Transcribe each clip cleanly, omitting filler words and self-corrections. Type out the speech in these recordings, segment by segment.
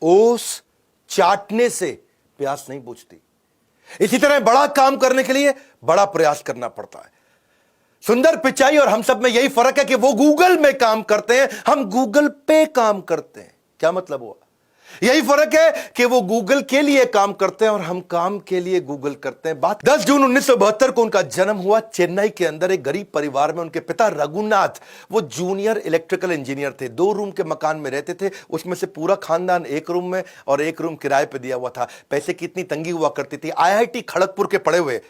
ओस चाटने से प्यास नहीं बुझती। इसी तरह बड़ा काम करने के लिए बड़ा प्रयास करना पड़ता है। सुंदर पिचाई और हम सब में यही फर्क है कि वो गूगल में काम करते हैं, हम गूगल पे काम करते हैं। क्या मतलब हुआ? यही फर्क है कि वो गूगल के लिए काम करते हैं और हम काम के लिए गूगल करते हैं। बात 10 जून 1972 को उनका जन्म हुआ चेन्नई के अंदर एक गरीब परिवार में। उनके पिता रघुनाथ वो जूनियर इलेक्ट्रिकल इंजीनियर थे। 2 रूम के मकान में रहते थे, उसमें से पूरा खानदान 1 रूम में और 1 रूम किराए पे दिया हुआ था। पैसे की इतनी तंगी हुआ करती थी। आईआईटी खड़गपुर के पढ़े हुए,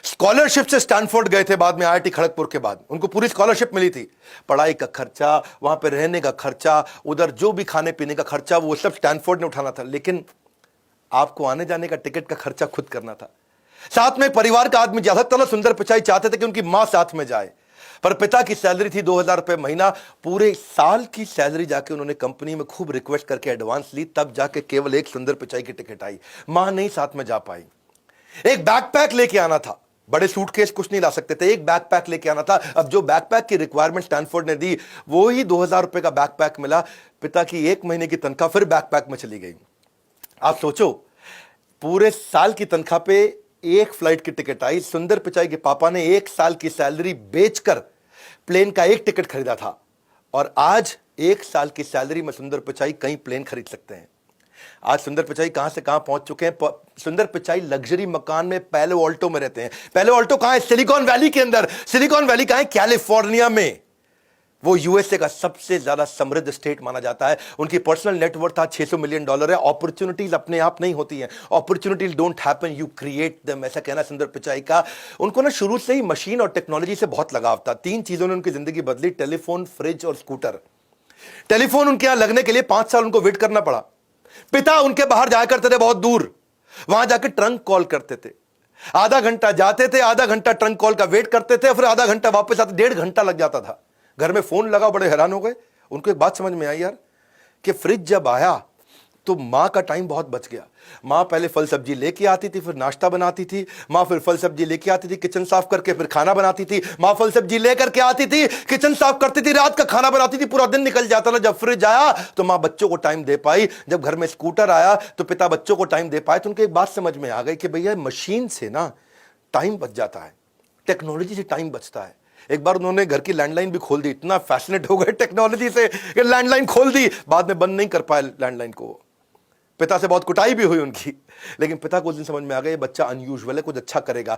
स्कॉलरशिप से स्टैनफोर्ड गए थे, बाद में आईआईटी खड़गपुर के बाद उनको पूरी स्कॉलरशिप मिली थी। पढ़ाई का खर्चा, वहां पे रहने का खर्चा, उधर जो भी खाने पीने का खर्चा, वो सब स्टैनफोर्ड ने उठाना था। लेकिन आपको आने जाने का टिकट का खर्चा खुद करना था। साथ में परिवार का आदमी ज्यादातर सुंदर पिचाई चाहते थे कि उनकी मां साथ में जाए, पर पिता की सैलरी थी 2000 रुपए महीना। पूरे साल की सैलरी जाके उन्होंने कंपनी में खूब रिक्वेस्ट करके एडवांस ली, तब जाके केवल एक सुंदर पिचाई की टिकट आई। मां नहीं साथ में जा पाई। एक बैकपैक लेके आना था, बड़े सूटकेस कुछ नहीं ला सकते थे, एक बैकपैक लेके आना था। अब जो बैकपैक की रिक्वायरमेंट स्टैनफोर्ड ने दी, वो ही 2000 रुपए का बैकपैक मिला। पिता की 1 महीने की तनख्वाह फिर बैकपैक में चली गई। आप सोचो, पूरे साल की तनख्वाह पे एक फ्लाइट की टिकट आई। सुंदर पिचाई के पापा ने 1 साल की सैलरी बेचकर प्लेन का एक टिकट खरीदा था, और आज 1 साल की सैलरी में सुंदर पिचाई कई प्लेन खरीद सकते हैं। आज सुंदर पिचाई कहां से कहां पहुंच चुके हैं। सुंदर पिचाई लग्जरी मकान में पैलो ऑल्टो में रहते हैं। पैलो ऑल्टो कहां है? सिलिकॉन वैली के अंदर। सिलिकॉन वैली कहां है? कैलिफोर्निया में। वो यूएसए का सबसे ज्यादा समृद्ध स्टेट माना जाता है। उनकी पर्सनल नेटवर्थ था $600 मिलियन है। अपॉर्चुनिटीज अपने आप नहीं होती हैं, opportunities don't happen, you create them, ऐसा कहना सुंदर पिचाई का। उनको ना शुरू से ही मशीन और टेक्नोलॉजी से बहुत लगाव था। 3 चीजों ने उनकी जिंदगी बदली: टेलीफोन, फ्रिज और स्कूटर। टेलीफोन उनके यहां लगने के लिए 5 साल उनको वेट करना पड़ा। पिता उनके बाहर जाया करते थे बहुत दूर, वहां जाके ट्रंक कॉल करते थे। आधा घंटा जाते थे, आधा घंटा ट्रंक कॉल का वेट करते थे, फिर आधा घंटा वापस आते, 1.5 घंटा लग जाता था। घर में फोन लगा, बड़े हैरान हो गए। उनको एक बात समझ में आई यार, कि फ्रिज जब आया तो मां का टाइम बहुत बच गया। मां पहले फल सब्जी लेके आती थी, फिर नाश्ता बनाती थी। मां फिर फल सब्जी लेके आती थी, किचन साफ करके फिर खाना बनाती थी। मां फल सब्जी लेकर के आती थी, किचन साफ करती थी, रात का खाना बनाती थी, पूरा दिन निकल जाता था। जब फ्रिज आया तो मां बच्चों को टाइम दे पाई। जब घर में स्कूटर आया तो पिता बच्चों को टाइम दे पाए। तो उनको एक बात समझ में आ गई कि भैया मशीन से ना टाइम बच जाता है, टेक्नोलॉजी से टाइम बचता है। एक बार उन्होंने घर की लैंडलाइन भी खोल दी। इतना फैसिनेट हो गए टेक्नोलॉजी से कि लैंडलाइन खोल दी। बाद में बंद नहीं कर पाए लैंडलाइन को। पिता से बहुत कुटाई भी हुई उनकी, लेकिन पिता को उस दिन समझ में आ गया ये बच्चा अनयूजुअल है, कुछ अच्छा करेगा।